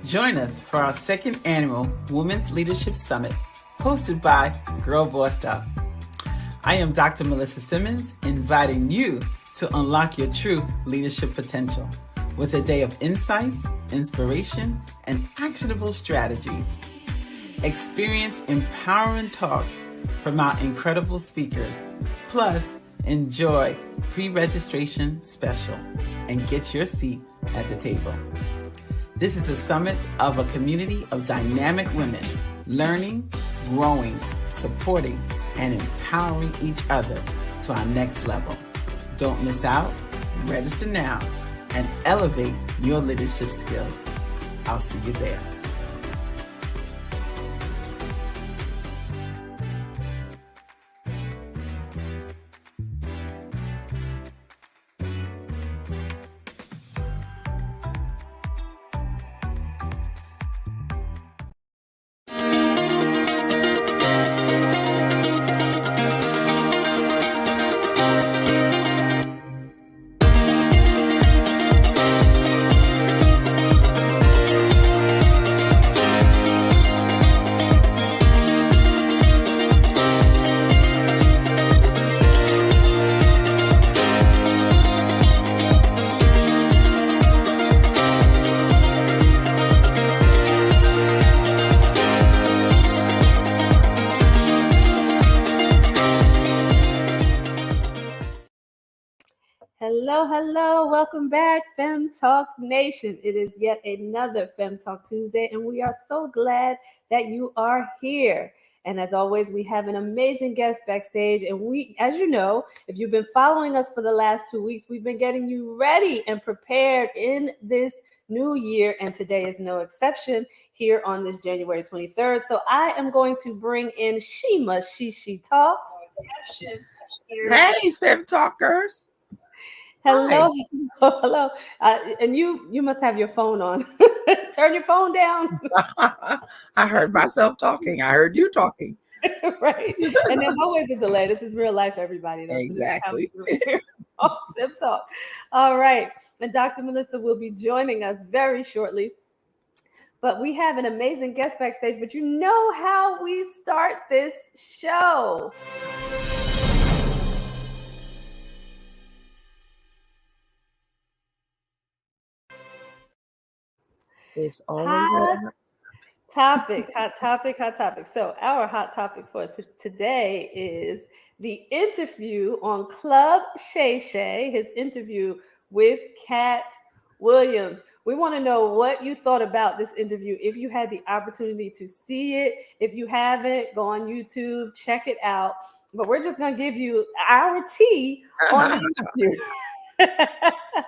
Join us for our second annual Women's Leadership Summit hosted by Girl Bossed Up. I am Dr. Melissa Simmons, inviting you to unlock your true leadership potential with a day of insights, inspiration, and actionable strategies. Experience empowering talks from our incredible speakers, plus enjoy pre-registration special and get your seat at the table. This is a summit of a community of dynamic women learning, growing, supporting, and empowering each other to our next level. Don't miss out. Register now and elevate your leadership skills. I'll see you there. Hello. Welcome back, Fem Talk Nation. It is yet another Fem Talk Tuesday, and we are so glad that you are here. And as always, we have an amazing guest backstage. And we, as you know, if you've been following us for the last 2 weeks, we've been getting you ready and prepared in this new year. And today is no exception here on this January 23rd. So I am going to bring in Shima She Talks. Hey, Fem Talkers. Hello. And you must have your phone on. Turn your phone down. I heard myself talking. I heard you talking. Right. And there's always a delay. This is real life, everybody. Exactly. Fem Talk. All right. And Dr. Melissa will be joining us very shortly. But we have an amazing guest backstage. But you know how we start this show. It's always hot topic. So our hot topic for today is the interview on Club Shay Shay, his interview with Cat Williams. We want to know what you thought about this interview. If you had the opportunity to see it, if you haven't, go on YouTube, check it out. But we're just going to give you our tea on the interview.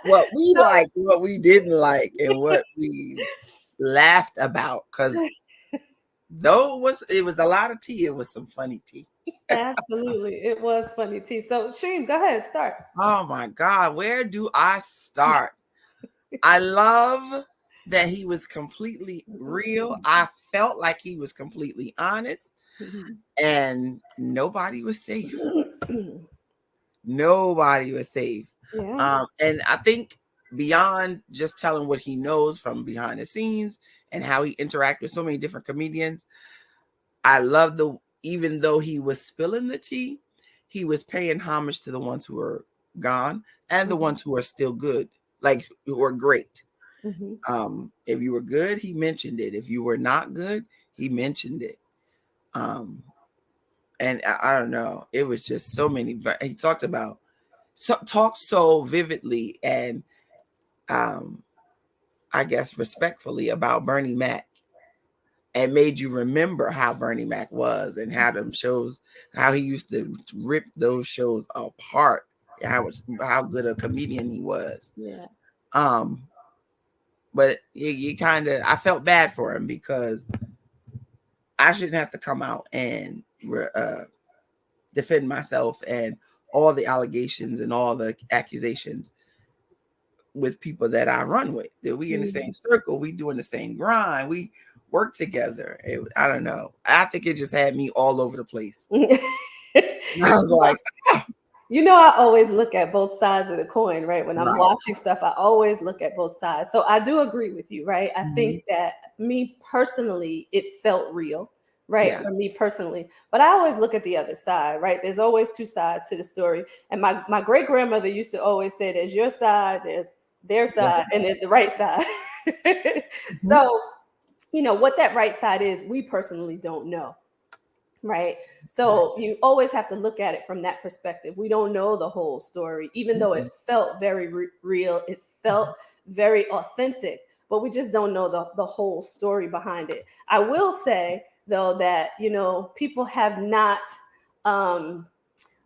What we liked, what we didn't like, and what we laughed about, because though it was a lot of tea, it was some funny tea. Absolutely, it was funny tea. So Sheem, go ahead, start. Oh my God, where do I start? I love that he was completely real. I felt like he was completely honest, and nobody was safe. Nobody was safe. Yeah. And I think beyond just telling what he knows from behind the scenes and how he interacts with so many different comedians, I love even though he was spilling the tea, he was paying homage to the ones who are gone and the ones who are still good, like who are great. If you were good, he mentioned it. If you were not good, he mentioned it. And I don't know, it was just so many, but he talked so vividly and I guess respectfully about Bernie Mac, and made you remember how Bernie Mac was and how them shows, how he used to rip those shows apart, how good a comedian he was. Yeah. But you kind of, I felt bad for him because I shouldn't have to come out and defend myself and all the allegations and all the accusations with people that I run with. That we in the same circle, we doing the same grind, we work together. I don't know. I think it just had me all over the place. I was like, I always look at both sides of the coin, right? When I'm watching stuff, I always look at both sides. So I do agree with you, right? I think that me personally, it felt real, right? Yes. For me personally. But I always look at the other side, right? There's always two sides to the story. And my great grandmother used to always say, there's your side, there's their side, and there's the right side. So, what that right side is, we personally don't know. Right. So you always have to look at it from that perspective. We don't know the whole story, even though it felt very real. It felt very authentic, but we just don't know the whole story behind it. I will say, though, that, people have not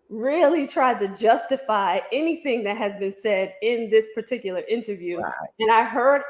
really tried to justify anything that has been said in this particular interview. Right. And I heard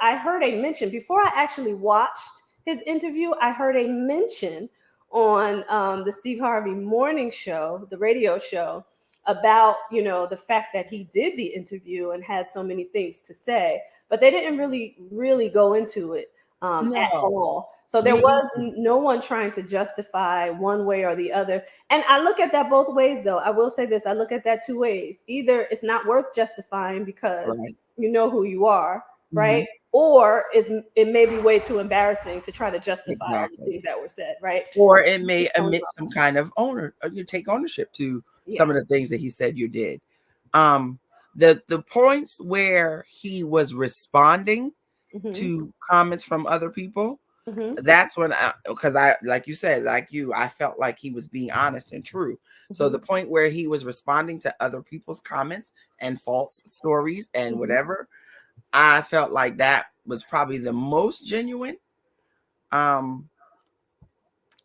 a mention before I actually watched his interview. I heard a mention on the Steve Harvey morning show, the radio show, about the fact that he did the interview and had so many things to say, but they didn't really go into it at all. So there was no one trying to justify one way or the other. And I look at that both ways, though. I will say this: I look at that two ways. Either it's not worth justifying because you know who you are, right? Or it may be way too embarrassing to try to justify all the things that were said, right? Or it may emit some kind of you take ownership to some of the things that he said you did. The points where he was responding to comments from other people, that's when because I like you said, like you, I felt like he was being honest and true. So the point where he was responding to other people's comments and false stories and whatever, I felt like that was probably the most genuine.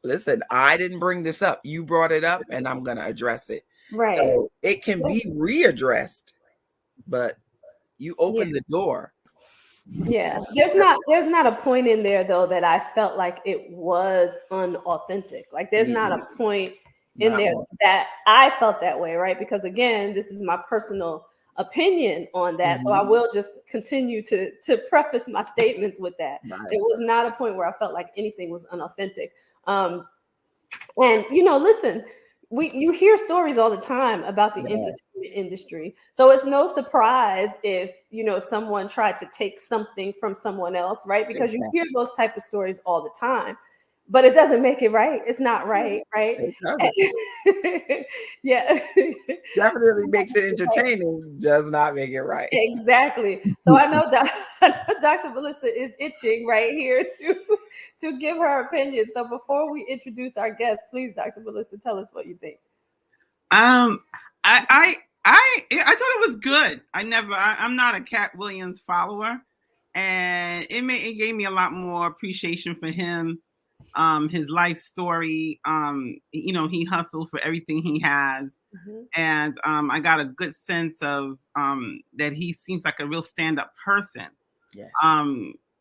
Listen, I didn't bring this up. You brought it up, and I'm going to address it. Right. So it can be readdressed, but you open the door. Yeah, there's not a point in there, though, that I felt like it was unauthentic. Like there's not a point in there that I felt that way, right? Because again, this is my personal opinion on that. So I will just continue to preface my statements with that. It was not a point where I felt like anything was unauthentic. And listen, you hear stories all the time about the entertainment industry. So it's no surprise if, someone tried to take something from someone else, right? Because you hear those type of stories all the time. But it doesn't make it right. It's not right, right? Yeah. Definitely makes it entertaining, does not make it right. Exactly. So I know that Dr. Melissa is itching right here to give her opinion. So before we introduce our guest, please, Dr. Melissa, tell us what you think. I thought it was good. I'm not a Cat Williams follower, and it gave me a lot more appreciation for him. His life story, he hustled for everything he has. And I got a good sense of that he seems like a real stand-up person. Yes.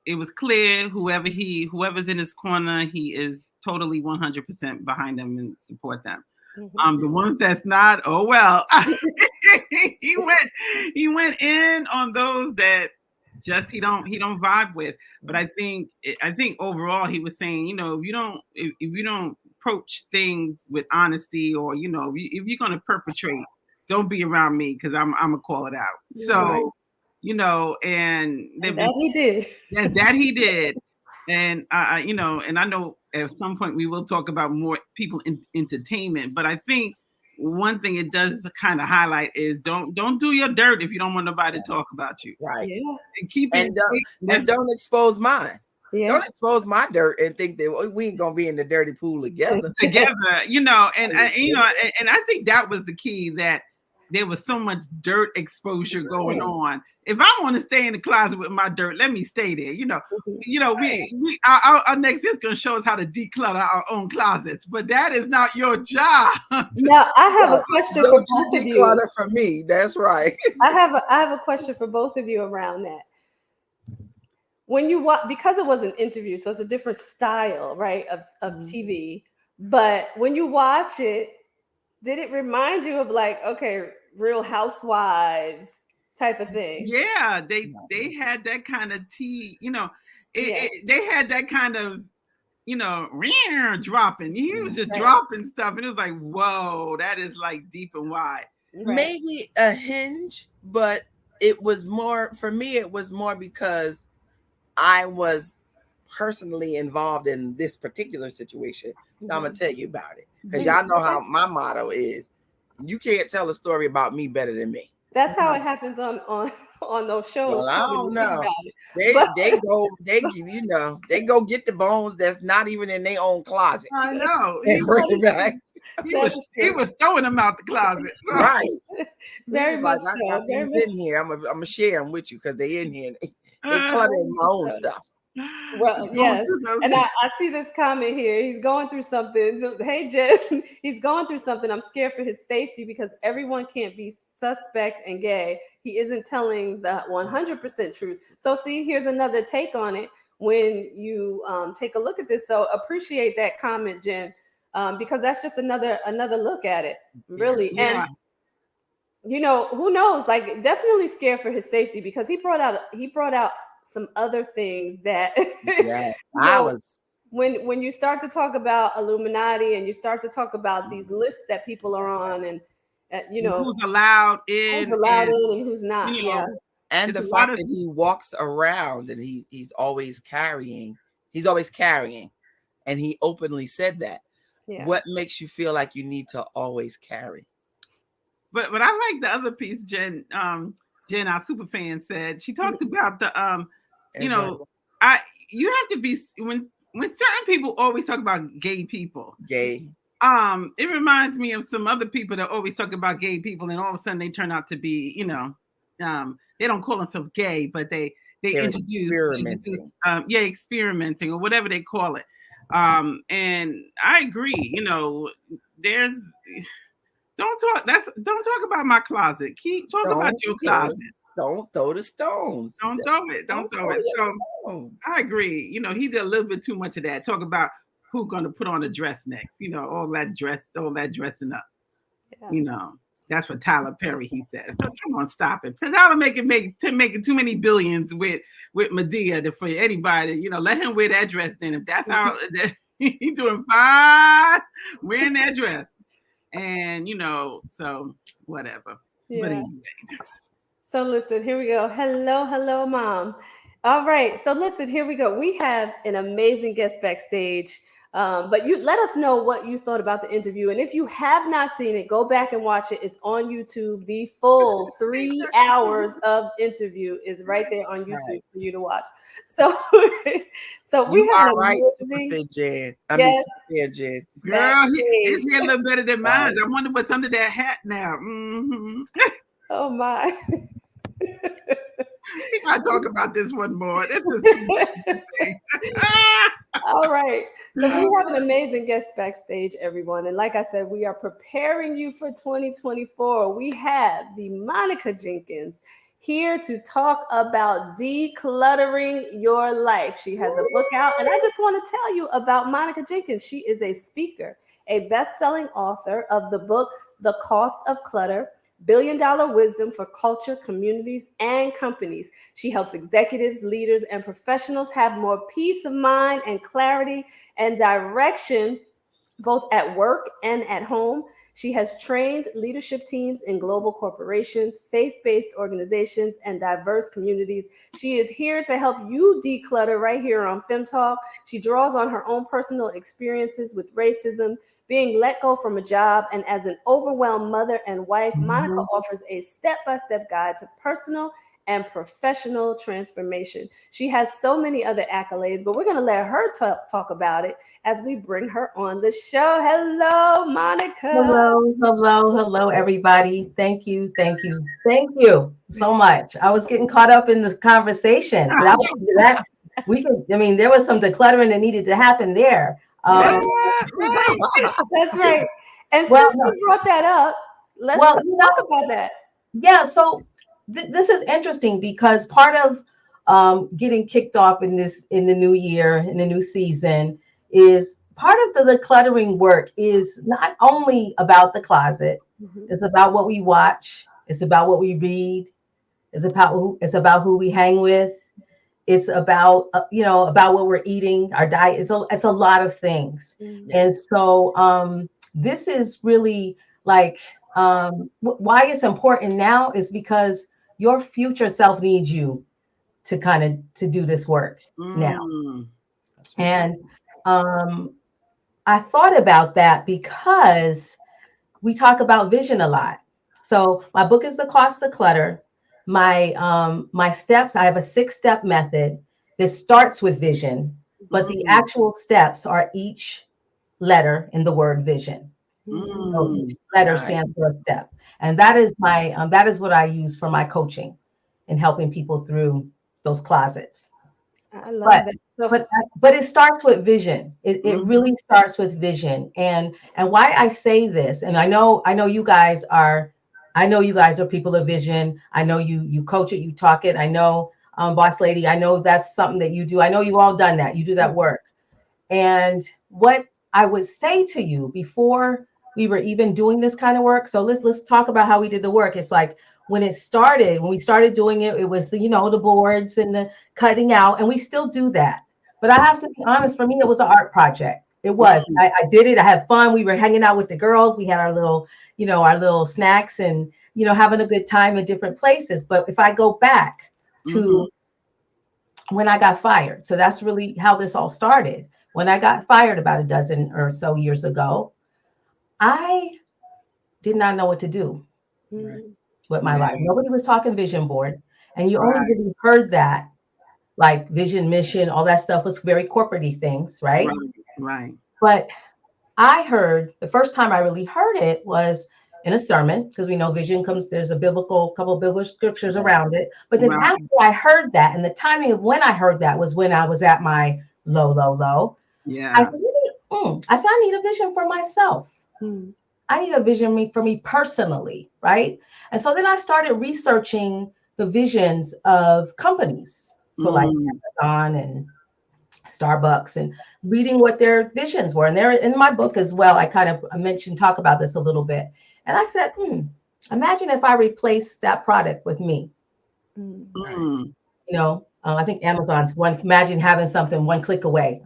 It was clear whoever's in his corner, he is totally 100% behind them and support them. The ones that's not, oh well. he went in on those that just he don't vibe with. But I think overall he was saying, if you don't approach things with honesty, or if you're gonna perpetrate, don't be around me, because I'm gonna call it out. So and that he did. Yeah, that he did. And and I know at some point we will talk about more people in entertainment, but I think one thing it does kind of highlight is don't do your dirt if you don't want nobody to talk about you. Right. Yeah. And keep it and don't expose mine. Yeah. Don't expose my dirt and think that we ain't gonna be in the dirty pool together. And I think that was the key, that there was so much dirt exposure going on. If I want to stay in the closet with my dirt, let me stay there. Our next is going to show us how to declutter our own closets, but that is not your job. Now, I have a question for both of you. Declutter for me. That's right. I have a question for both of you around that. When you watch, because it was an interview, so it's a different style, right, of TV. But when you watch it, did it remind you of like, okay, Real Housewives type of thing? Yeah, they had that kind of tea, they had that kind of, dropping. He was just dropping stuff, and it was like, whoa, that is like deep and wide. Right. maybe a hinge, but it was more for me. It was more because I was personally involved in this particular situation. So I'm gonna Mhm. tell you about it because And y'all know how that's my motto is: you can't tell a story about me better than me. that's how it happens on on those shows Well, I too when don't you think know. about it. They But they go they they go get the bones that's not even in their own closet I know. and bring that it is back. true. He That was is he true. was throwing them out the closet. So Right. He Very was like, much I got so. Very these in much. here. I'm gonna share them with you because they in here. They Very cluttering my much own so. stuff. Well, going yes. through And those. I see this comment here. He's going through something. So, hey, Jen, he's going through something. I'm scared for his safety because everyone can't be suspect and gay. He isn't telling the 100% truth. So, see, here's another take on it when you take a look at this. So, appreciate that comment, Jen, because that's just another look at it, Yeah. really. And Yeah. who knows? Like, definitely scared for his safety because he brought out some other things that Yeah. you I know was when you start to talk about Illuminati and you start to talk about these lists that people are on and Who's allowed who's in, allowed and in and who's not. you Yeah, know, and it's the a lot fact of that he walks around and he's always carrying, and he openly said that. yeah. What makes you feel like you need to always carry? but I like the other piece Jen, our super fan, said. She talked about the you Everybody know, I you have to be when certain people always talk about gay people. gay, It reminds me of some other people that always talk about gay people, and all of a sudden they turn out to be, they don't call themselves gay, but they they're introduce, experimenting. yeah, experimenting or whatever they call it. And I agree. There's don't talk about my closet. Keep talk about Don't your throw closet. the, don't throw the stones. Don't throw it. Don't Don't throw throw it. your So stone. I agree. He did a little bit too much of that. Talk about who's going to put on a dress next. All that dressing up. Yeah. You know, that's what Tyler Perry he says. So come on, stop it. Tyler making too many billions with Medea for anybody. Let him wear that dress then. If that's how he's doing fine wearing that dress. And so whatever. But Yeah. anyway. So listen, here we go. Hello, hello, mom. All right. So listen, here we go. We have an amazing guest backstage. But you let us know what you thought about the interview. And if you have not seen it, go back and watch it. It's on YouTube. The full 3 hours of interview is right there on YouTube Right. for you to watch. So, so we You have are an right, amazing Superfit Jen. I mean, guest Superfit Jen. Girl, backstage. his hair a little better than mine. Right. I wonder what's under that hat now. Oh my. We gotta talk about this one more. This is too much thing. All right. So we have an amazing guest backstage, everyone. And like I said, we are preparing you for 2024. We have the Monica Jenkins here to talk about decluttering your life. She has a book out, and I just want to tell you about Monica Jenkins. She is a speaker, a best-selling author of the book The Cost of Clutter: Billion-Dollar Wisdom for Culture, Communities, and Companies. She helps executives, leaders, and professionals have more peace of mind and clarity and direction both at work and at home. She has trained leadership teams in global corporations, faith based organizations, and diverse communities. She is here to help you declutter right here on Fem Talk. She draws on her own personal experiences with racism, being let go from a job, and as an overwhelmed mother and wife. Monica offers a step by step guide to personal and professional transformation. She has so many other accolades, but we're going to let her talk about it as we bring her on the show. Hello, Monica. Hello, everybody. Thank you so much. I was getting caught up in the conversation, so that we can. I mean, there was some decluttering that needed to happen there. Yeah, Um, right. That's right. And well, since you brought that up, let's well, talk about that. yeah. So this is interesting because part of getting kicked off in the new year, in the new season, is part of the decluttering work is not only about the closet. Mhm. It's about what we watch. It's about what we read. It's about who we hang with. It's about about what we're eating, our diet. It's a lot of things. Mhm. And Yes. so this is really like why it's important now is because your future self needs you to kind of to do this work now. That's right. And I thought about that because we talk about vision a lot. So my book is The Cost of Clutter. My steps, I have a 6-step method that starts with vision, but the actual steps are each letter in the word vision. So each letter Right. stands for a step. And that is my that is what I use for my coaching and helping people through those closets. I love But that. So, but it starts with vision. It really starts with vision. And why I say this, and I know you guys are, I know you guys are people of vision. I know you coach it, you talk it. I know, boss lady, I know that's something that you do. I know you all done that. You do that work. And what I would say to you before we were even doing this kind of work. So let's talk about how we did the work. It's like when we started doing it, it was, the boards and the cutting out, and we still do that. But I have to be honest, for me, it was an art project. It was. I did it. I had fun. We were hanging out with the girls. We had our little snacks and, having a good time in different places. But if I go back to when I got fired, so that's really how this all started. When I got fired about a dozen or so years ago, I did not know what to do Right. with my life. Nobody was talking vision board. And you only Right. really heard that, like vision, mission, all that stuff was very corporate-y things, right? Right. Right. But I heard the first time I really heard it was in a sermon, because we know vision comes, there's a couple of biblical scriptures Yeah. around it. But then Right. after I heard that, and the timing of when I heard that was when I was at my low, low, low. I Yeah. said, I said, I need a vision for myself. I need a vision for me personally, right? And so then I started researching the visions of companies. So like Amazon and Starbucks, and reading what their visions were. And they're in my book as well. I talk about this a little bit. And I said, imagine if I replace that product with me. Mm. I think Amazon's one. Imagine having something one click away.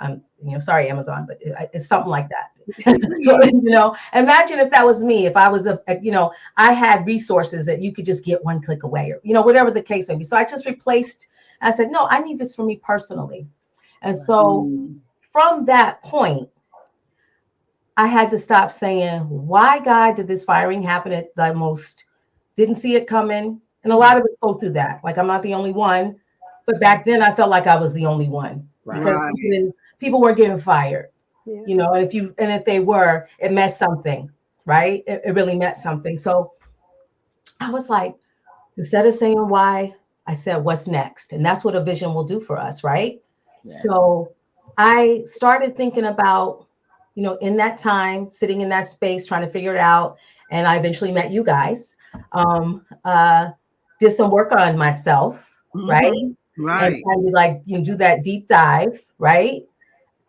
Sorry, Amazon, but it's something like that. So, imagine if that was me. If I was I had resources that you could just get one click away, or whatever the case may be. So I just replaced. I said, no, I need this for me personally. And so from that point, I had to stop saying, why, God, did this firing happen at the most? Didn't see it coming. And a lot of us go through that. Like, I'm not the only one. But back then, I felt like I was the only one because people were getting fired. And if they were, it meant something, right? It really meant something. So I was like, instead of saying why, I said, what's next? And that's what a vision will do for us, right? Yes. So I started thinking about, in that time, sitting in that space, trying to figure it out. And I eventually met you guys, did some work on myself, right? And Right. kind of like, do that deep dive, right?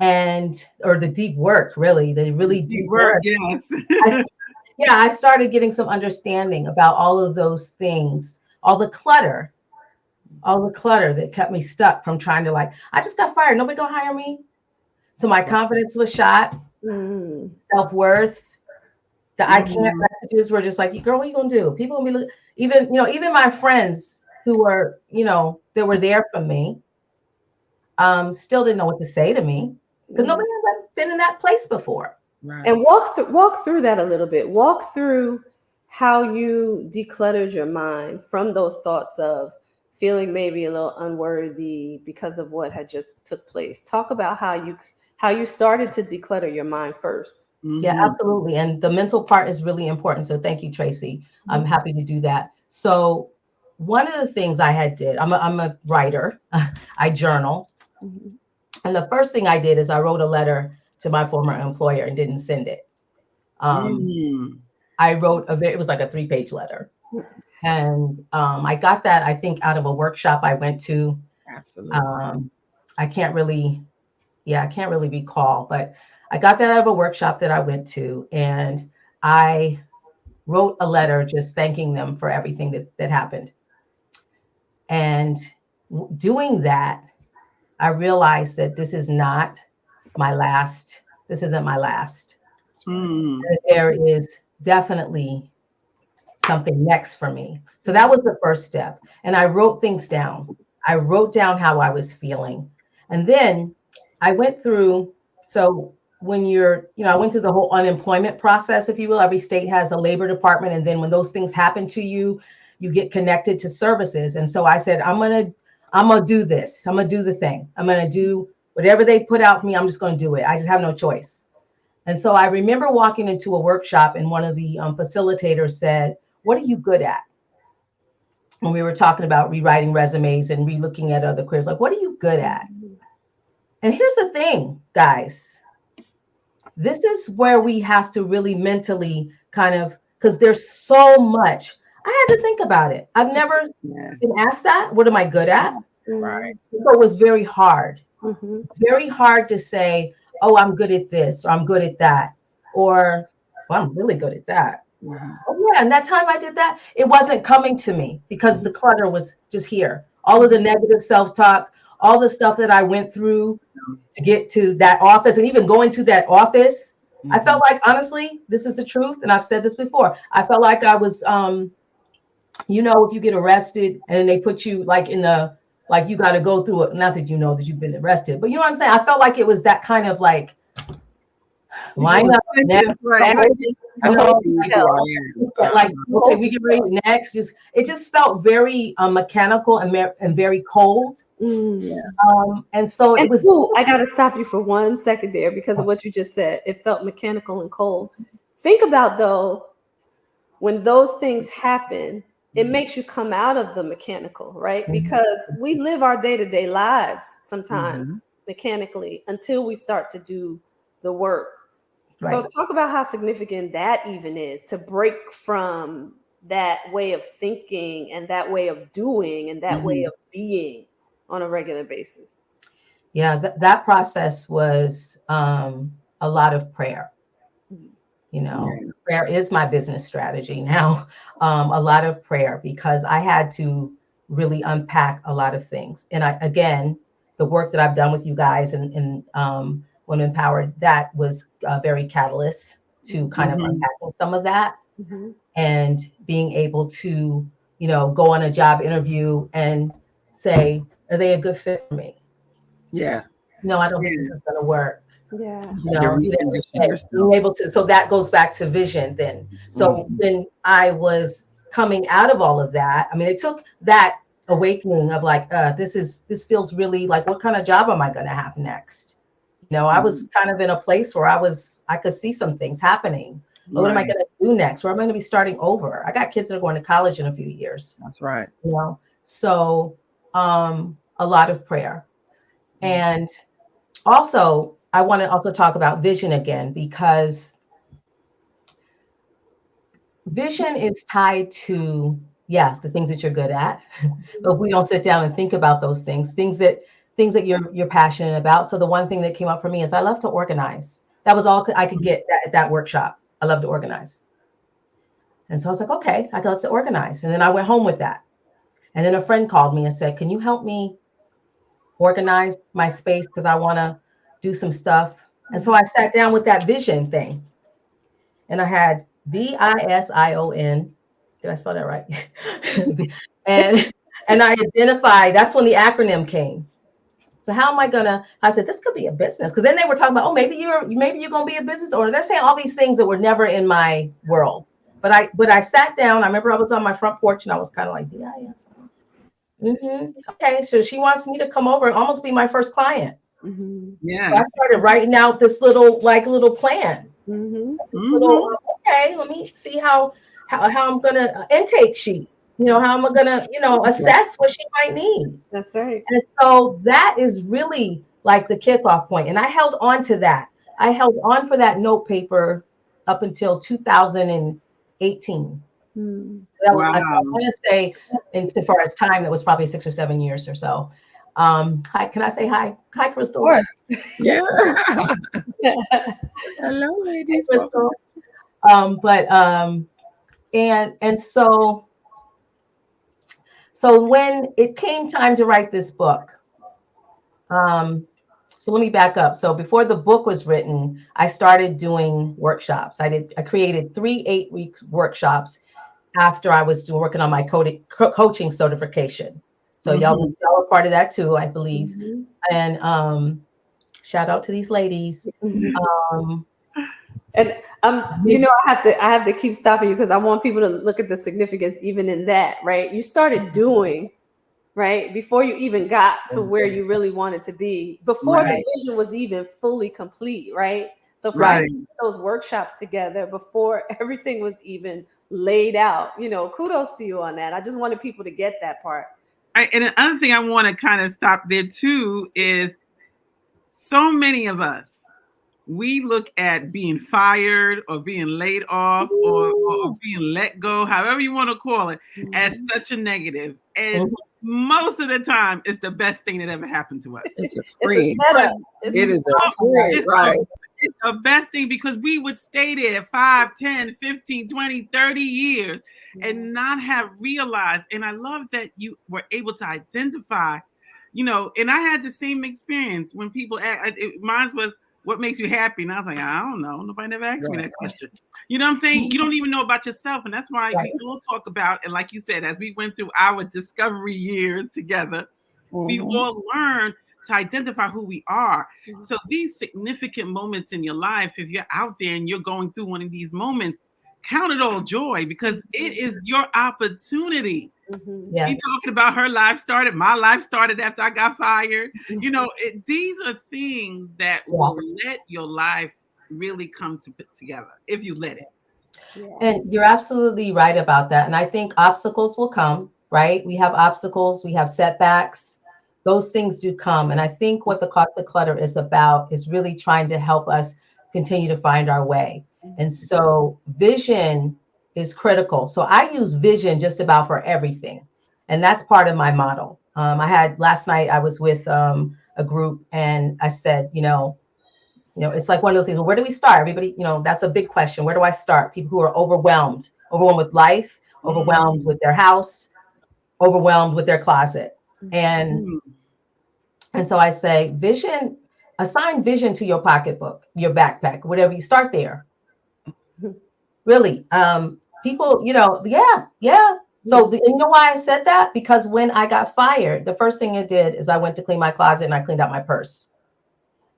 Or the deep work, really, the really deep work. Yes. I started getting some understanding about all of those things, all the clutter that kept me stuck from trying to, like, I just got fired. Nobody gonna hire me. So my confidence was shot, self-worth, the I can't messages were just like, girl, what are you gonna do? People gonna be even my friends who were, that were there for me, still didn't know what to say to me because nobody had been in that place before. Right. And walk through that a little bit. Walk through how you decluttered your mind from those thoughts of feeling maybe a little unworthy because of what had just took place. Talk about how you started to declutter your mind first. Yeah, absolutely. And the mental part is really important. So thank you, Tracy. I'm happy to do that. So one of the things I did, I'm a writer. I journal. And the first thing I did is I wrote a letter to my former employer and didn't send it. I wrote it was like a 3-page letter. And I got that, I think, out of a workshop I went to. Absolutely. I can't really recall, but I got that out of a workshop that I went to. And I wrote a letter just thanking them for everything that happened. And doing that, I realized that this isn't my last. There is definitely something next for me. So that was the first step. And I wrote things down. I wrote down how I was feeling. And then I went through, so when you're, I went through the whole unemployment process, if you will. Every state has a labor department. And then when those things happen to you, you get connected to services. And so I said, I'm gonna do this. I'm gonna do the thing. I'm gonna do whatever they put out for me. I'm just gonna do it. I just have no choice. And so I remember walking into a workshop and one of the facilitators said, what are you good at? When we were talking about rewriting resumes and relooking at other careers, like, what are you good at? And here's the thing, guys. This is where we have to really mentally kind of, because there's so much. I had to think about it. I've never been asked that. What am I good at? Right. So it was very hard. Very hard to say, oh, I'm good at this, or I'm good at that, or well, I'm really good at that. Oh, yeah, and that time I did that, it wasn't coming to me because the clutter was just here. All of the negative self-talk, all the stuff that I went through to get to that office, and even going to that office, I felt like, honestly, this is the truth, and I've said this before, I felt like I was, if you get arrested and they put you like in the, like you got to go through it, not that you know that you've been arrested, but you know what I'm saying? I felt like it was that kind of like, line up next, right? Like, okay, we get ready next. It just felt very mechanical and very cold. And so it was. I got to stop you for 1 second there because of what you just said. It felt mechanical and cold. Think about though, when those things happen, it makes you come out of the mechanical, right? Because we live our day-to-day lives sometimes mechanically until we start to do the work. Right. So talk about how significant that even is, to break from that way of thinking and that way of doing and that way of being on a regular basis. Yeah, that process was a lot of prayer. Prayer is my business strategy now. A lot of prayer, because I had to really unpack a lot of things. And again, the work that I've done with you guys and Women Empowered, that was very catalyst to kind of unpacking some of that and being able to, go on a job interview and say, are they a good fit for me? Yeah. No, I don't think this is going to work. Yeah. Being able to, so that goes back to vision then. So when I was coming out of all of that, I mean, it took that awakening of like, this feels really like, what kind of job am I going to have next? I was kind of in a place where I could see some things happening. What am I going to do next? Where am I going to be starting over? I got kids that are going to college in a few years. That's right. So a lot of prayer. And also, I want to also talk about vision again, because vision is tied to, the things that you're good at. But if we don't sit down and think about those things that you're passionate about. So the one thing that came up for me is I love to organize. That was all I could get at that workshop. I love to organize. And so I was like, okay, I love to organize. And then I went home with that. And then a friend called me and said, can you help me organize my space? Because I want to do some stuff. And so I sat down with that vision thing. And I had VISION. Did I spell that right? and I identified, that's when the acronym came. So how am I gonna? I said this could be a business, because then they were talking about, oh, maybe you're gonna be a business owner. They're saying all these things that were never in my world. But I sat down. I remember I was on my front porch and I was kind of like, VIS. Okay, so she wants me to come over and almost be my first client. Yeah. So I started writing out this little plan. Okay, let me see how I'm gonna intake sheet. How am I gonna, assess what she might need? That's right. And so that is really like the kickoff point. And I held on to that. I held on for that note paper up until 2018. That was, I want to say, as far as time, that was probably 6 or 7 years or so. Hi, can I say hi? Hi, Crystal. Of course. Yeah. Hello, ladies. Hi, Crystal. And so when it came time to write this book, so let me back up. So before the book was written, I started doing workshops. I created 3 8-week workshops after I was working on my coaching certification. So y'all are part of that too, I believe. Mm-hmm. And shout out to these ladies. Um, And I have to keep stopping you because I want people to look at the significance even in that, right? You started doing, right, before you even got to where you really wanted to be, before the vision was even fully complete, right? So for you to put those workshops together before everything was even laid out, kudos to you on that. I just wanted people to get that part. And another thing I want to kind of stop there too is so many of us, we look at being fired or being laid off or being let go, however you want to call it, as such a negative. And most of the time, it's the best thing that ever happened to us. It's a free. It is a free, right? It's the best thing because we would stay there 5, 10, 15, 20, 30 years and not have realized. And I love that you were able to identify, and I had the same experience when people asked, mine was, what makes you happy? And I was like, I don't know. Nobody never asked me that question. You know what I'm saying? You don't even know about yourself. And that's why we all talk about, and like you said, as we went through our discovery years together, we all learned to identify who we are. So these significant moments in your life, if you're out there and you're going through one of these moments, count it all joy because it is your opportunity. She's talking about her life started. My life started after I got fired. These are things that will let your life really come together if you let it. And you're absolutely right about that. And I think obstacles will come, right? We have obstacles, we have setbacks. Those things do come. And I think what the Cost of Clutter is about is really trying to help us continue to find our way. And so vision is critical. So I use vision just about for everything. And that's part of my model. Last night I was with a group and I said, it's like one of those things. Well, where do we start? Everybody, that's a big question. Where do I start? People who are overwhelmed with life, overwhelmed with their house, overwhelmed with their closet. And so I say, assign vision to your pocketbook, your backpack, whatever. You start there. Really, people, yeah. So you know why I said that? Because when I got fired, the first thing I did is I went to clean my closet and I cleaned out my purse.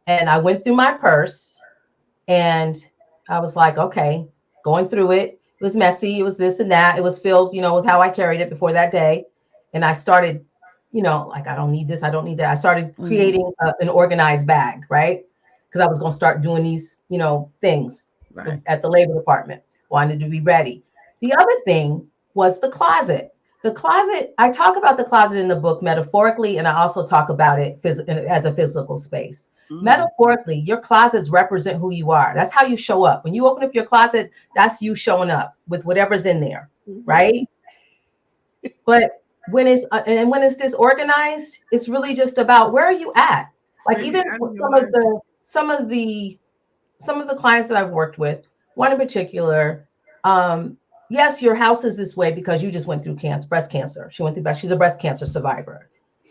And I went through my purse and I was like, okay, going through it. It was messy. It was this and that. It was filled, with how I carried it before that day. And I started, like, I don't need this. I don't need that. I started creating an organized bag, right? Because I was going to start doing these, things at the labor department. Wanted to be ready. The other thing was the closet. The closet, I talk about the closet in the book metaphorically, and I also talk about it as a physical space. Metaphorically, your closets represent who you are. That's how you show up. When you open up your closet, that's you showing up with whatever's in there, right? But when it's disorganized, it's really just about where are you at? Like even some of the clients that I've worked with, one in particular, yes, your house is this way because you just went through breast cancer. She's a breast cancer survivor.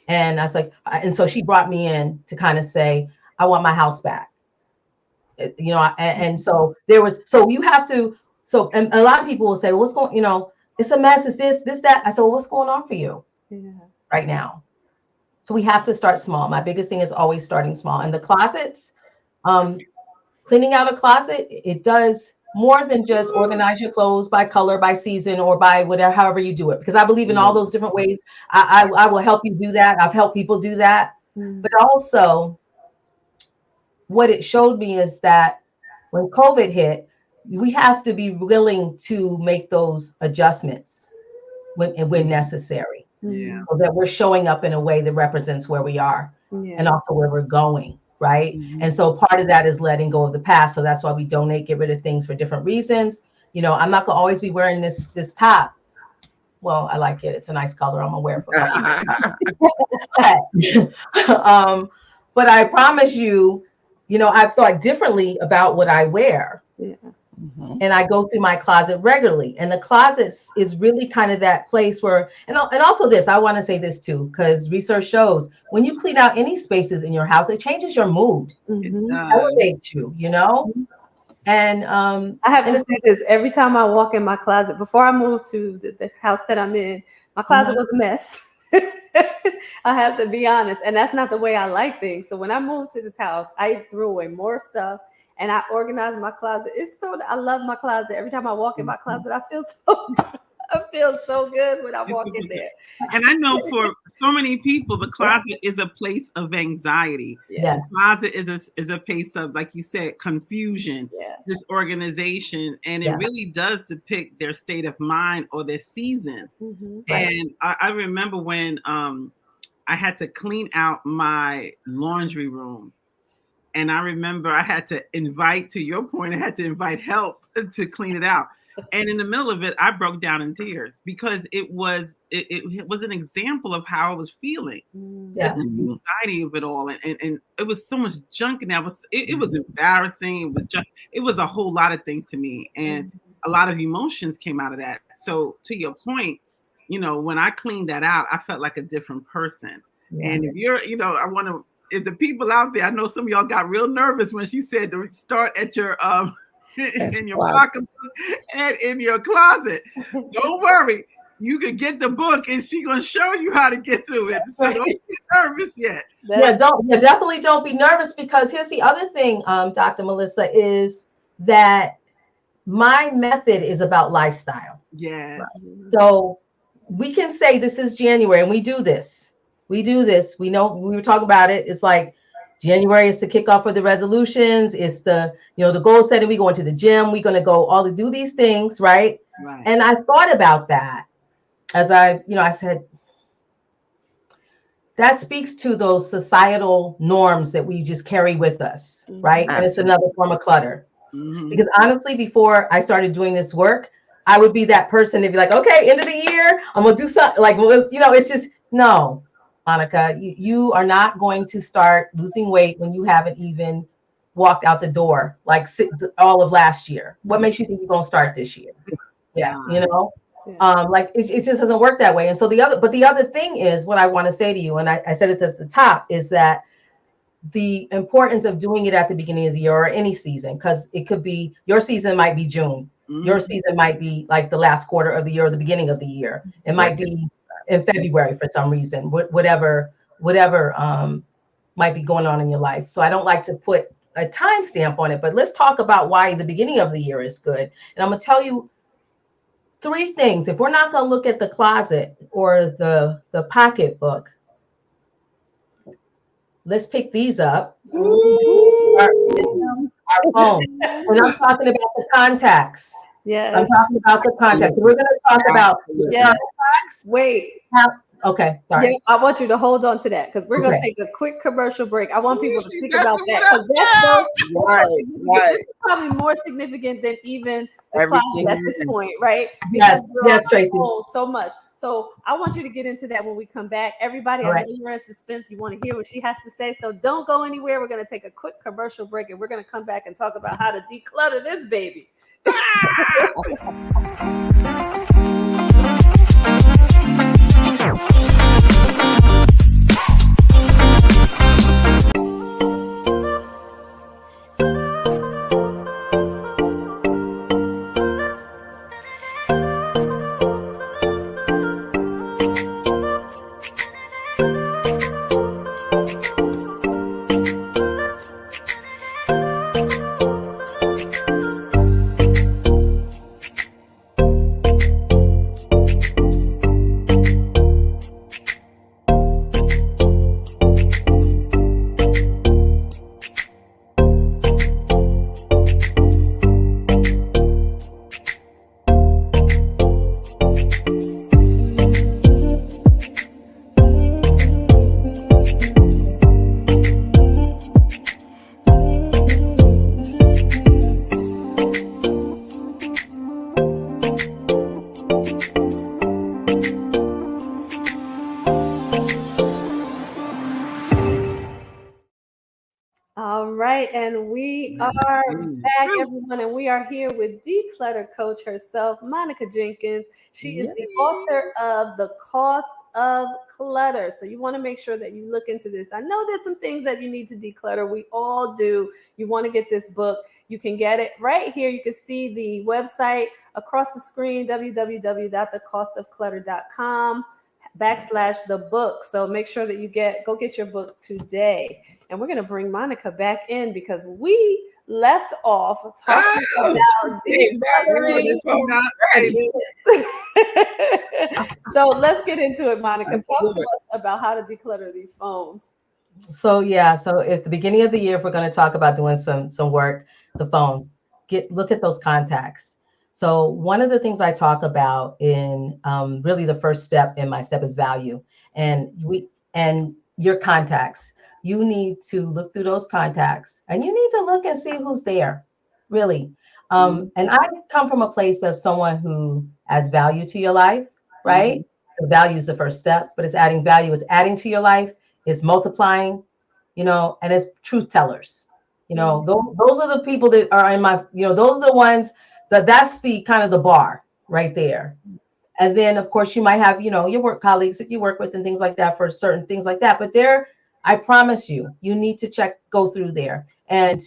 And I was like, and so she brought me in to kind of say, I want my house back. And so you have to, and a lot of people will say, well, what's going, it's a mess, it's this, that. I said, well, what's going on for you right now? So we have to start small. My biggest thing is always starting small. And the closets, cleaning out a closet, it does more than just organize your clothes by color, by season, or by whatever, however you do it. Because I believe in all those different ways. I will help you do that. I've helped people do that. But also, what it showed me is that when COVID hit, we have to be willing to make those adjustments when necessary. So that we're showing up in a way that represents where we are and also where we're going. Right. And so part of that is letting go of the past. So that's why we donate, get rid of things for different reasons. I'm not going to always be wearing this top. Well, I like it. It's a nice color. I'm going to wear it for but I promise you, I've thought differently about what I wear. And I go through my closet regularly. And the closet is really kind of that place where, and also this, I want to say this too, because research shows when you clean out any spaces in your house, it changes your mood. It elevates you, And I have to say this every time I walk in my closet. Before I moved to the house that I'm in, my closet was a mess. I have to be honest, and that's not the way I like things. So when I moved to this house, I threw away more stuff and I organized my closet. I love my closet. Every time I walk in my closet, I feel so good. I feel so good when I walk in there. And I know for so many people, the closet is a place of anxiety. Yes. The closet is a place of, like you said, confusion, Yes. disorganization, and it really does depict their state of mind or their season. Mm-hmm. And I remember when I had to clean out my laundry room. And I remember I had to invite, to your point, I had to invite help to clean it out. And in the middle of it, I broke down in tears because it was an example of how I was feeling. Yeah. Just the anxiety of it all. And it was so much junk in that. It was embarrassing. It was junk. It was a whole lot of things to me. And a lot of emotions came out of that. So to your point, you know, when I cleaned that out, I felt like a different person. Yeah. And if you're, you know, if the people out there, I know some of y'all got real nervous when she said to start at your in your pocketbook and in your closet. Don't worry, you can get the book, and she's gonna show you how to get through it. So don't get nervous yet. Definitely don't be nervous, because here's the other thing, Dr. Melissa, is that my method is about lifestyle. Yes. So we can say this is January, and we do this. We know, we were talking about it. It's like January is the kickoff for the resolutions. It's the goal setting. We go into the gym. We're going to go all to do these things. Right. And I thought about that as I said, that speaks to those societal norms that we just carry with us. Right. Absolutely. And it's another form of clutter. Mm-hmm. Because honestly, before I started doing this work, I would be that person to be like, okay, end of the year, I'm going to do something like, it's just, no. Monica, you are not going to start losing weight when you haven't even walked out the door like all of last year. What makes you think you're going to start this year? Yeah, like it just doesn't work that way. And so the other thing is, what I want to say to you, and I said it at the top, is that the importance of doing it at the beginning of the year or any season, because it could be, your season might be June. Mm-hmm. Your season might be like the last quarter of the year or the beginning of the year. It might be in February for some reason, whatever might be going on in your life. So I don't like to put a timestamp on it, but let's talk about why the beginning of the year is good. And I'm going to tell you 3 things. If we're not going to look at the closet or the pocketbook, let's pick these up. Our phone. And I'm talking about the contacts. Yeah, I'm talking about the contacts. We're going to talk about contacts. Wait. Okay, sorry. Yeah, I want you to hold on to that, because we're going to take a quick commercial break. I want people to think about that, because this is probably more significant than even the closet at this point, right? Because yes, Tracy. So much. So I want you to get into that when we come back. Everybody, I know you're in suspense. You want to hear what she has to say. So don't go anywhere. We're going to take a quick commercial break, and we're going to come back and talk about how to declutter this baby. We are back, everyone, and we are here with declutter coach herself, Monica Jenkins. She is the author of The Cost of Clutter. So you want to make sure that you look into this. I know there's some things that you need to declutter. We all do. You want to get this book. You can get it right here. You can see the website across the screen, www.thecostofclutter.com/the book. So make sure that you go get your book today. And we're going to bring Monica back in because we left off talking about decluttering. So let's get into it, Monica. Talk to us about how to declutter these phones. So at the beginning of the year, if we're going to talk about doing some work, the phones, look at those contacts. So one of the things I talk about in really the first step in my step is value, and your contacts. You need to look through those contacts, and you need to look and see who's there, really. And I come from a place of someone who adds value to your life, right? The value is the first step, but it's adding value. It's adding to your life. It's multiplying, and it's truth tellers. Those are the people that are in my, those are the ones that's the kind of the bar right there. And then, of course, you might have, your work colleagues that you work with and things like that for certain things like that. But I promise you need to go through there and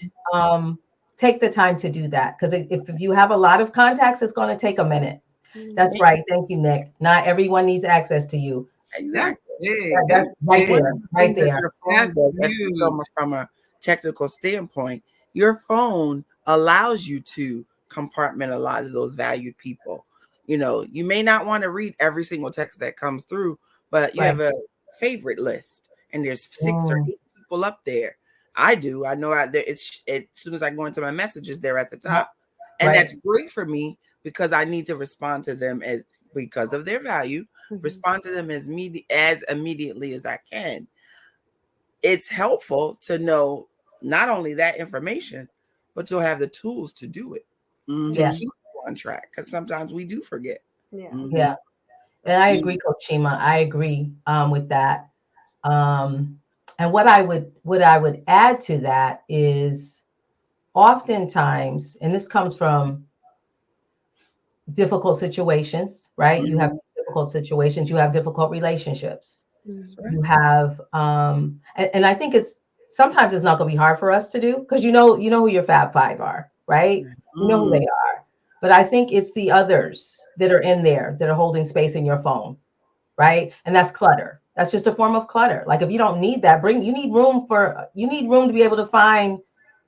take the time to do that. Because if you have a lot of contacts, it's going to take a minute. That's right. Thank you, Nick. Not everyone needs access to you. Exactly. That's right there. Right there. Your phone does, from a technical standpoint, your phone allows you to compartmentalize those valued people. You may not want to read every single text that comes through, but you have a favorite list, and there's 6 or 8 people up there. I do. I know out there. As soon as I go into my messages, they're at the top, and that's great for me because I need to respond to them because of their value. Respond to them as immediately as I can. It's helpful to know not only that information, but to have the tools to do it, to keep on track, because sometimes we do forget. Yeah. And I agree, Coach Chima. I agree with that. And what I would add to that is oftentimes, and this comes from difficult situations, right? You have difficult situations, you have difficult relationships. You have and I think sometimes it's not going to be hard for us to do because you know who your Fab Five are, right? You know who they are. But I think it's the others that are in there that are holding space in your phone, right? And that's clutter. That's just a form of clutter. Like if you don't need that, you need room to be able to find,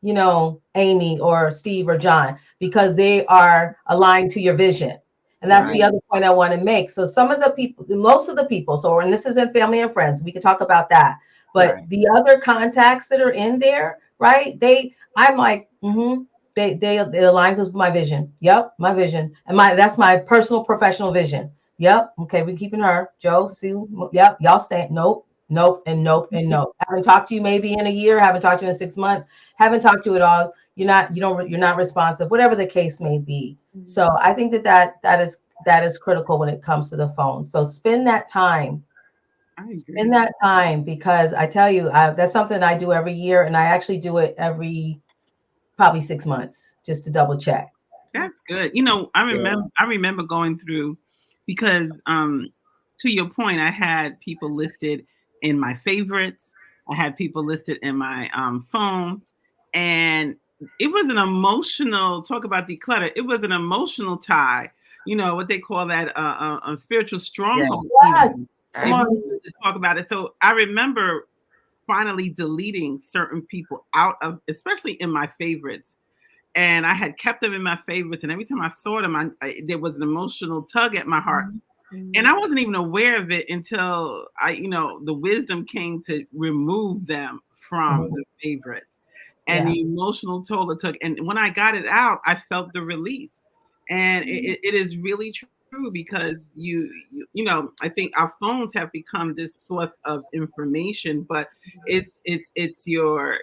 Amy or Steve or John, because they are aligned to your vision. And that's the other point I want to make. So most of the people, and this isn't family and friends, we could talk about that. But the other contacts that are in there, right? I'm like, they aligns with my vision. Yep, my vision. And that's my personal professional vision. Yep. Okay, we're keeping her. Joe, Sue. Yep. Y'all stay. Nope. And nope. Haven't talked to you maybe in a year. Haven't talked to you in 6 months. Haven't talked to you at all. You're not responsive. Whatever the case may be. So I think that is critical when it comes to the phone. So spend that time. Spend that time, because I tell you, that's something I do every year, and I actually do it every probably 6 months just to double check. That's good. I remember going through, because to your point, I had people listed in my favorites. I had people listed in my phone, and it was an emotional talk about declutter. It was an emotional tie. What they call that a spiritual stronghold. They wanted to talk about it. So I remember finally deleting certain people out of, especially in my favorites. And I had kept them in my favorites, and every time I saw them, there was an emotional tug at my heart. And I wasn't even aware of it until the wisdom came to remove them from the favorites, and the emotional toll it took. And when I got it out, I felt the release. And it is really true, because I think our phones have become this source of information, but it's your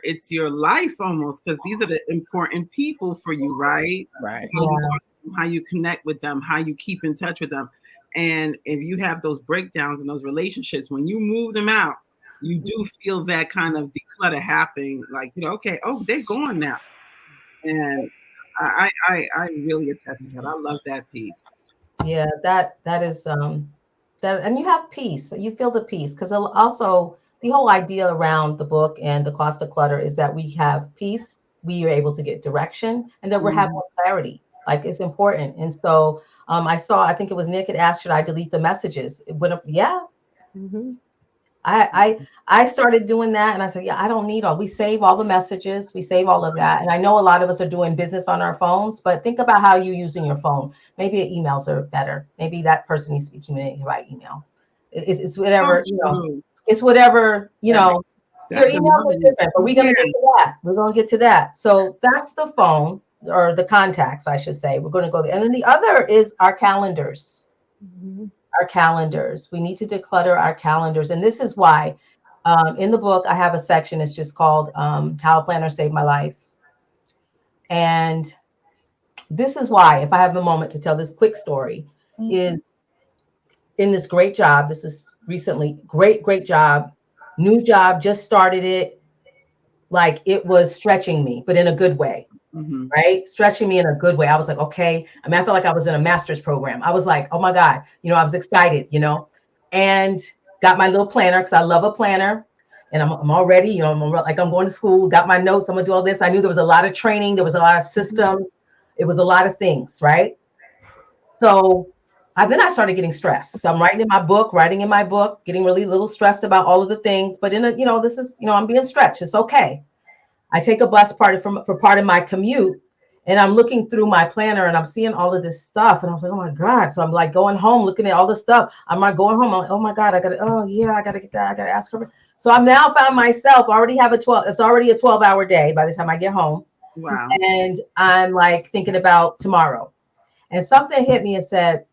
life almost, because these are the important people for you, right? How you connect with them, how you keep in touch with them. And if you have those breakdowns in those relationships, when you move them out, you do feel that kind of declutter happening. Like, okay, they're gone now. And I really attest to that. I love that piece. Yeah, that is that, and you have peace. You feel the peace because also the whole idea around the book and the cost of clutter is that we have peace, we are able to get direction, and that we're having more clarity. Like it's important. And so I saw, I think it was Nick had asked, should I delete the messages? It went up, yeah. Mm-hmm. I started doing that and I said, yeah, I don't need all. We save all the messages, we save all of that. And I know a lot of us are doing business on our phones, but think about how you're using your phone. Maybe emails are better. Maybe that person needs to be communicating by email. It's whatever, you know, it's whatever, you know, your emails are different, but we're going to get to that. We're going to get to that. So that's the phone or the contacts, I should say. We're going to go there. And then the other is our calendars. Mm-hmm. Our calendars. We need to declutter our calendars. And this is why in the book, I have a section. It's just called How a Planner Saved My Life. And this is why, if I have a moment to tell this quick story, is in this great job. This is recently, great job, new job, just started it. Like it was stretching me, but in a good way. Mm-hmm. Right? Stretching me in a good way. I was like, okay. I mean, I felt like I was in a master's program. I was like, oh my God, you know, I was excited, you know, and got my little planner because I love a planner. And I'm already, you know, I'm going to school, got my notes. I'm going to do all this. I knew there was a lot of training. There was a lot of systems. It was a lot of things. Right. So then I started getting stressed. So I'm writing in my book, getting really a little stressed about all of the things. But you know, this is, you know, I'm being stretched. It's okay. I take a bus for part of my commute, and I'm looking through my planner and I'm seeing all of this stuff. And I was like, oh my God. So I'm like going home, looking at all the stuff. I'm like going home. I'm like, oh my God, I got to get that. I got to ask her. So I'm now found myself already it's already a 12-hour day by the time I get home. Wow. And I'm like thinking about tomorrow. And something hit me and said,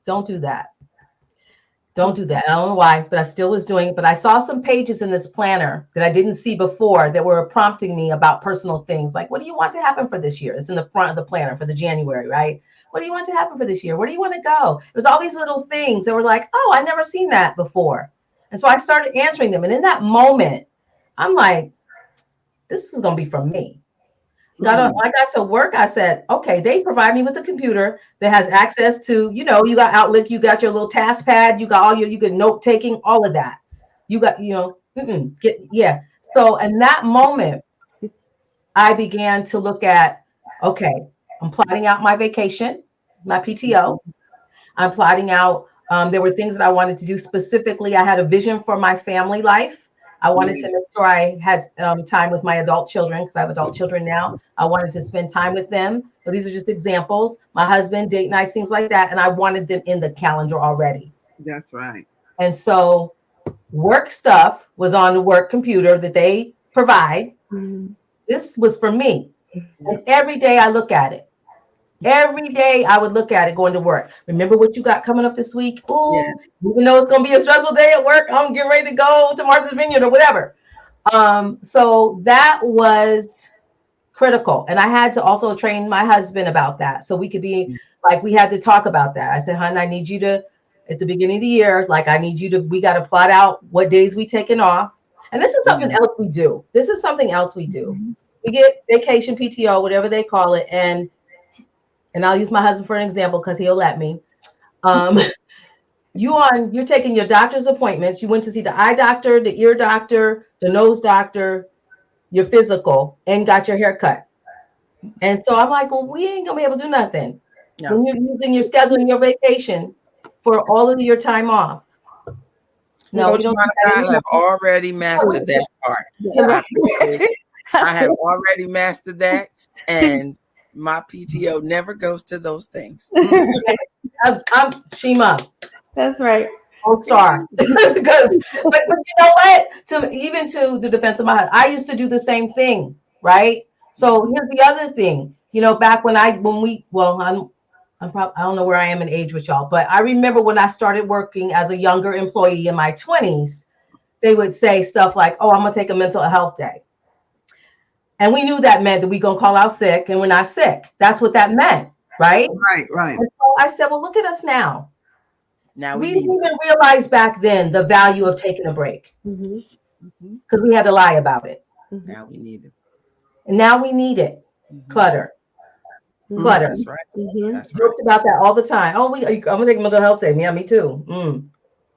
don't do that. Don't do that. I don't know why, but I still was doing it. But I saw some pages in this planner that I didn't see before that were prompting me about personal things. Like, what do you want to happen for this year? It's in the front of the planner for the January, right? What do you want to happen for this year? Where do you want to go? It was all these little things that were like, oh, I never seen that before. And so I started answering them. And in that moment, I'm like, this is going to be from me. I got to work. I said, okay, they provide me with a computer that has access to, you know, you got Outlook, you got your little task pad, you got you can note taking, all of that. You got, you know, So in that moment, I began to look at, okay, I'm plotting out my vacation, my PTO. I'm plotting out, there were things that I wanted to do specifically. I had a vision for my family life. I wanted to make sure I had time with my adult children because I have adult children now. I wanted to spend time with them. So these are just examples. My husband, date nights, things like that. And I wanted them in the calendar already. That's right. And so work stuff was on the work computer that they provide. Mm-hmm. This was for me. And every day I look at it. Every day I would look at it going to work. Remember what you got coming up this week? Ooh, even though it's going to be a stressful day at work, I'm getting ready to go to Martha's Vineyard or whatever. So that was critical. And I had to also train my husband about that. So we could be like, we had to talk about that. I said, hon, I need you to, at the beginning of the year, like we got to plot out what days we taking off. And this is something else we do. We get vacation, PTO, whatever they call it. And I'll use my husband for an example because he'll let me. You're taking your doctor's appointments. You went to see the eye doctor, the ear doctor, the nose doctor, your physical, and got your hair cut. And so I'm like, well, we ain't gonna be able to do nothing when you're using your scheduling your vacation for all of your time off. No, Coach Monica, I have already mastered that part. I have already mastered that, and my PTO never goes to those things. I'm Shima. That's right. Gold star. But you know what? To the defense of my husband, I used to do the same thing, right? So here's the other thing. You know, back I don't know where I am in age with y'all, but I remember when I started working as a younger employee in my 20s, they would say stuff like, oh, I'm gonna take a mental health day. And we knew that meant that we're going to call out sick and we're not sick. That's what that meant, right? Right. And so I said, well, look at us now. Now we didn't even realize back then the value of taking a break because we had to lie about it. Now we need it. And now we need it. Clutter. Clutter. That's right. Mm-hmm. That's right. Joked about that all the time. Oh, I'm gonna take a mental health day. Yeah, me too.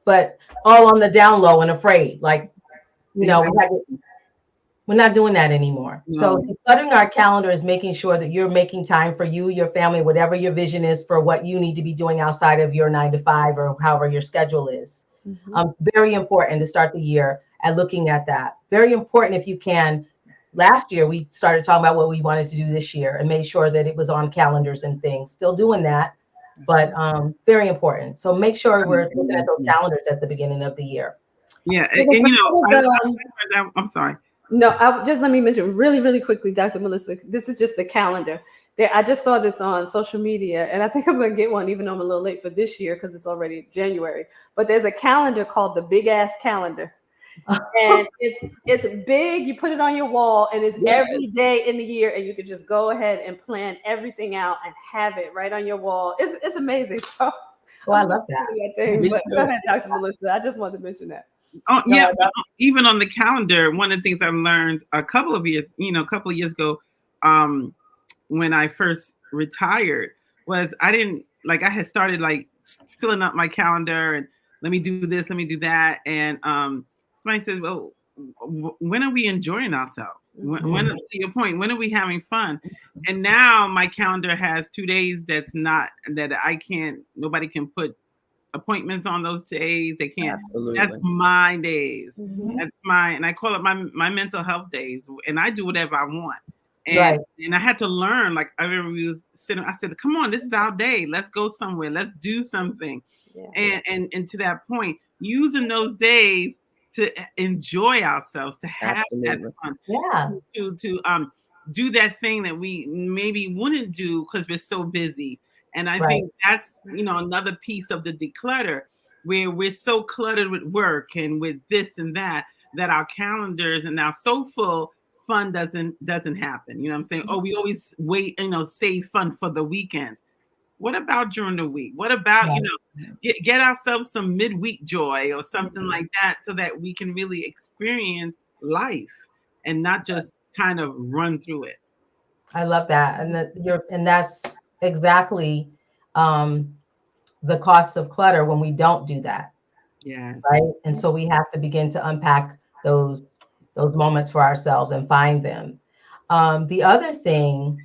But all on the down low and afraid. Like, we're not doing that anymore. No. So decluttering our calendar is making sure that you're making time for you, your family, whatever your vision is for what you need to be doing outside of your 9 to 5 or however your schedule is. Very important to start the year at looking at that. Very important if you can. Last year, we started talking about what we wanted to do this year and made sure that it was on calendars and things. Still doing that, but very important. So make sure we're looking at those calendars at the beginning of the year. Yeah, and I'm sorry. No, just let me mention really, really quickly, Dr. Melissa. This is just the calendar. I just saw this on social media, and I think I'm going to get one, even though I'm a little late for this year because it's already January. But there's a calendar called the Big Ass Calendar, and it's big. You put it on your wall, and it's every day in the year, and you can just go ahead and plan everything out and have it right on your wall. It's amazing. So, I love that. But go ahead, Dr. Melissa. I just wanted to mention that. Oh yeah, even on the calendar, one of the things I've learned a couple of years ago, when I first retired, was I had started like filling up my calendar and let me do this, let me do that, and somebody said, "Well, when are we enjoying ourselves? When, to your point, when are we having fun?" And now my calendar has 2 days nobody can put appointments on those days. They can't. Absolutely. That's my days. That's and I call it my mental health days, and I do whatever I want. And I had to learn, like I remember we was sitting, I said, come on, this is our day. Let's go somewhere. Let's do something. Yeah. And to that point, using those days to enjoy ourselves, to have that fun. Yeah. To do that thing that we maybe wouldn't do because we're so busy. And I think that's, another piece of the declutter, where we're so cluttered with work and with this and that our calendars are now so full, fun doesn't happen. You know what I'm saying? Oh, we always wait, save fun for the weekends. What about during the week? What about, get ourselves some midweek joy or something like that, so that we can really experience life and not just kind of run through it. I love that. And that's exactly the cost of clutter when we don't do that. Yeah. Right. And so we have to begin to unpack those moments for ourselves and find them. The other thing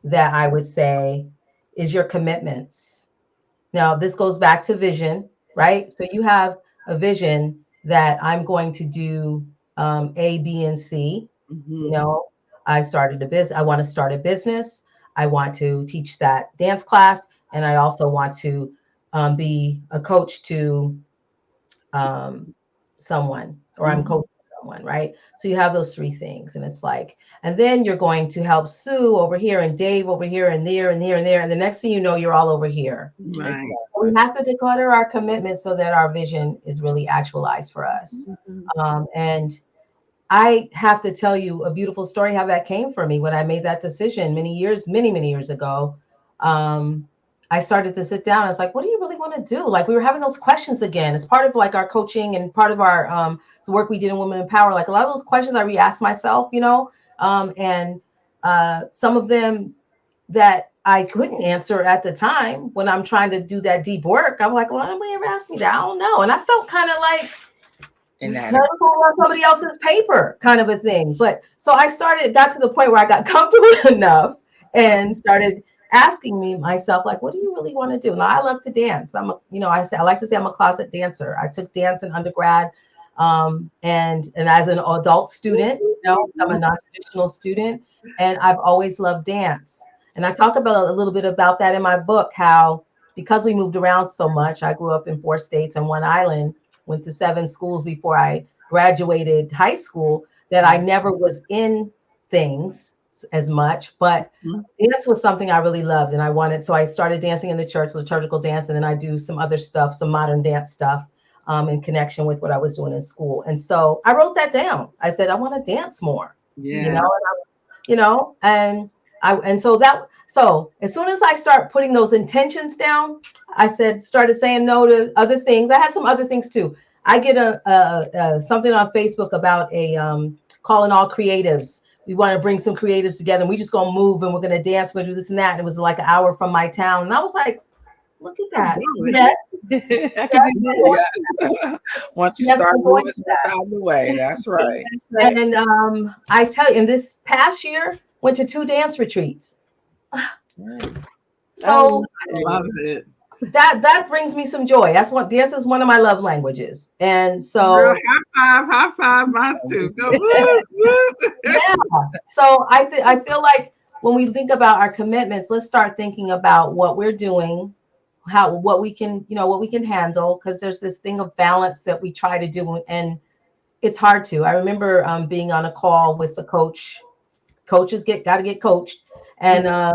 that I would say is your commitments. Now, this goes back to vision, right? So you have a vision that I'm going to do A, B, and C. I started a business. I want to start a business. I want to teach that dance class. And I also want to be a coach to someone, or I'm coaching someone, right? So you have those 3 things. And it's like, and then you're going to help Sue over here and Dave over here and there and here and there. And the next thing you know, you're all over here. Right. We have to declutter our commitment so that our vision is really actualized for us. And I have to tell you a beautiful story how that came for me when I made that decision many years ago. I started to sit down. I was like, what do you really want to do? Like, we were having those questions again. It's part of like our coaching and part of our the work we did in Women in Power. Like a lot of those questions I re-asked myself, and some of them that I couldn't answer at the time when I'm trying to do that deep work. I'm like, well, nobody ever asked me that. I don't know. And I felt kind of like, on somebody else's paper kind of a thing. But so I got to the point where I got comfortable enough and started asking myself, like, what do you really want to do? Now, I love to dance. I like to say I'm a closet dancer. I took dance in undergrad. And as an adult student, I'm a non-traditional student, and I've always loved dance. And I talk about a little bit about that in my book, how because we moved around so much, I grew up in 4 states and 1 island, went to 7 schools before I graduated high school, that I never was in things as much, but dance was something I really loved and I wanted. So I started dancing in the church, liturgical dance, and then I do some other stuff, some modern dance stuff in connection with what I was doing in school. And so I wrote that down. I said, I want to dance more, so as soon as I start putting those intentions down, I started saying no to other things. I had some other things too. I get something on Facebook about calling all creatives we want to bring some creatives together. And we just gonna move and we're gonna dance. We're gonna do this and that. And it was like an hour from my town, and I was like, look at that. Yes. I could do that. Yeah. Once you start moving stuff out of the way, that's right. And I tell you, in this past year, went to 2 dance retreats. So I love it. that brings me some joy. That's what dance is one of my love languages. And so Girl, high five, mine too. Go whoop, whoop. yeah. So I feel like when we think about our commitments, let's start thinking about what we're doing, what we can, what we can handle, because there's this thing of balance that we try to do, and it's hard to. I remember being on a call with a coach. Coaches got to get coached, and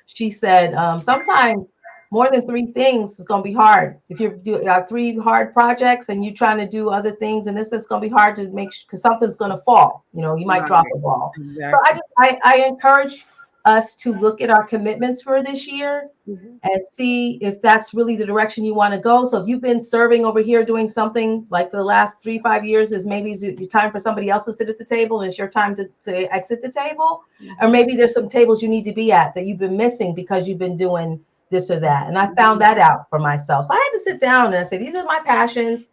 she said sometimes more than 3 things is going to be hard. If you do 3 hard projects and you're trying to do other things, and this is going to be hard to make, because something's going to fall. You might drop a ball. Exactly. So I encourage us to look at our commitments for this year and see if that's really the direction you want to go. So if you've been serving over here doing something like for the last 3-5 years, is maybe it's time for somebody else to sit at the table and it's your time to exit the table. Or maybe there's some tables you need to be at that you've been missing because you've been doing this or that. And I found that out for myself. So I had to sit down and I said, these are my passions.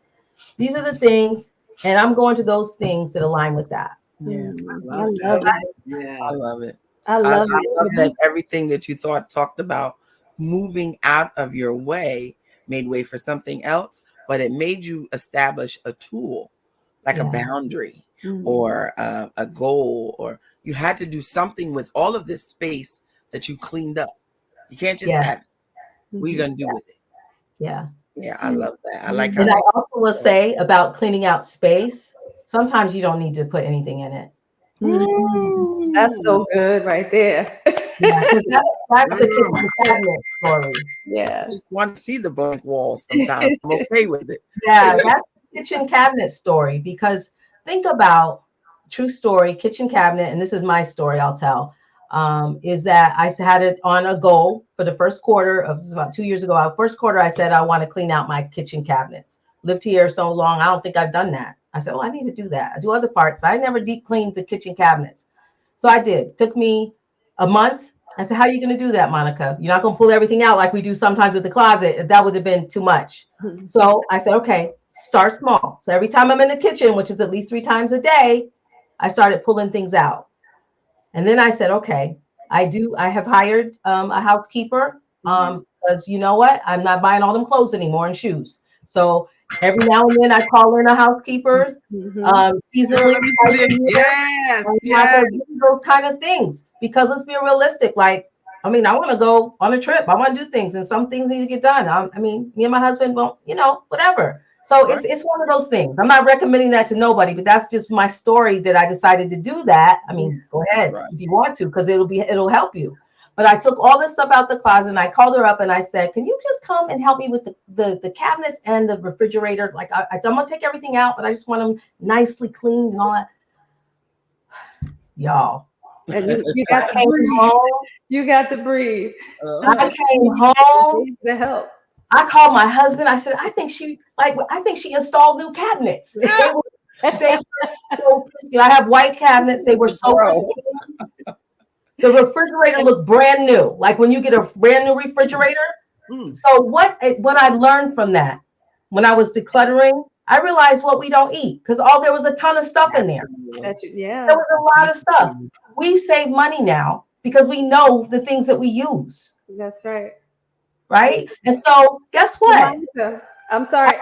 These are the things. And I'm going to those things that align with that. Yeah. I love it. Yeah. I love it. I love I it. love that everything that you talked about moving out of your way made way for something else, but it made you establish a tool, like a boundary or a goal, or you had to do something with all of this space that you cleaned up. You can't just have it. What are you going to do with it? Yeah. Yeah, I love that. I like how And I also will say about cleaning out space, sometimes you don't need to put anything in it. That's so good right there. Yeah, that's the kitchen cabinet story. Yeah. I just want to see the blank walls sometimes. I'm okay with it. Yeah, that's the kitchen cabinet story, because think about true story, kitchen cabinet, and this is my story I'll tell, is that I had it on a goal for the first quarter of, this was about 2 years ago. First quarter, I said, I want to clean out my kitchen cabinets. Lived here so long, I don't think I've done that. I said, I need to do that. I do other parts, but I never deep cleaned the kitchen cabinets. So I did. It took me a month. I said, how are you going to do that, Monica? You're not going to pull everything out like we do sometimes with the closet. That would have been too much. So I said, okay, start small. So every time I'm in the kitchen, which is at least 3 times a day, I started pulling things out. And then I said, okay, I have hired a housekeeper, because you know what? I'm not buying all them clothes anymore and shoes. So every now and then I call in a housekeeper, seasonally. Those kind of things, because let's be realistic. Like, I mean, I want to go on a trip. I want to do things, and some things need to get done. I mean, me and my husband, well, whatever. So it's one of those things. I'm not recommending that to nobody, but that's just my story that I decided to do that. I mean, go ahead if you want to, because it'll help you. But I took all this stuff out the closet and I called her up and I said, can you just come and help me with the cabinets and the refrigerator? Like, I'm going to take everything out, but I just want them nicely cleaned and all that. Y'all. And you got to breathe. You got to breathe. I came home. The help. I called my husband. I said, I think she installed new cabinets. They were so pissed. I have white cabinets. They were so pristine. The refrigerator looked brand new. Like when you get a brand new refrigerator. So what I learned from that, when I was decluttering, I realized what we don't eat, because there was a ton of stuff in there. There was a lot of stuff. We save money now because we know the things that we use. That's right. Right? And so guess what? I'm sorry.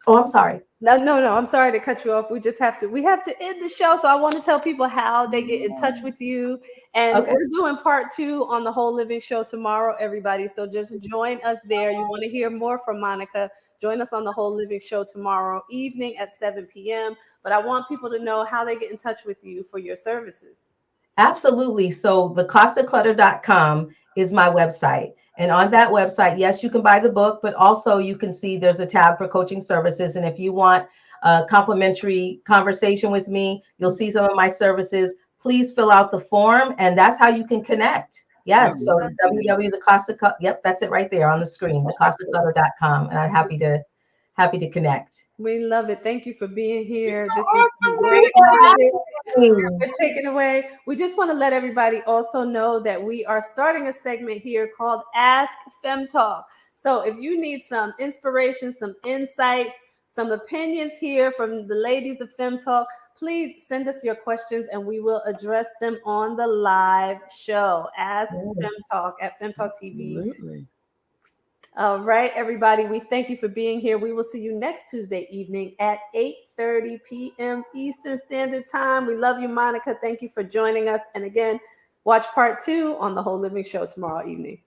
I'm sorry. No. I'm sorry to cut you off. We have to end the show. So I want to tell people how they get in touch with you. And we're doing part 2 on the Whole Living Show tomorrow, everybody. So just join us there. You want to hear more from Monica? Join us on the Whole Living Show tomorrow evening at 7 p.m. But I want people to know how they get in touch with you for your services. Absolutely. So the costofclutter.com is my website. And on that website, yes, you can buy the book, but also you can see there's a tab for coaching services. And if you want a complimentary conversation with me, you'll see some of my services. Please fill out the form, and that's how you can connect. Yes. So www.thecostofclutter. Yep, that's it right there on the screen, thecostofclutter.com. And I'm happy to connect. We love it. Thank you for being here. This is great. We're taken away. We just want to let everybody also know that we are starting a segment here called Ask Fem Talk. So if you need some inspiration, some insights, some opinions here from the ladies of Fem Talk, please send us your questions and we will address them on the live show. Ask Fem Talk at Fem Talk TV. Absolutely. All right, everybody, we thank you for being here. We will see you next Tuesday evening at 8:30 p.m. Eastern Standard Time. We love you, Monica. Thank you for joining us. And again, watch part 2 on The Whole Living Show tomorrow evening.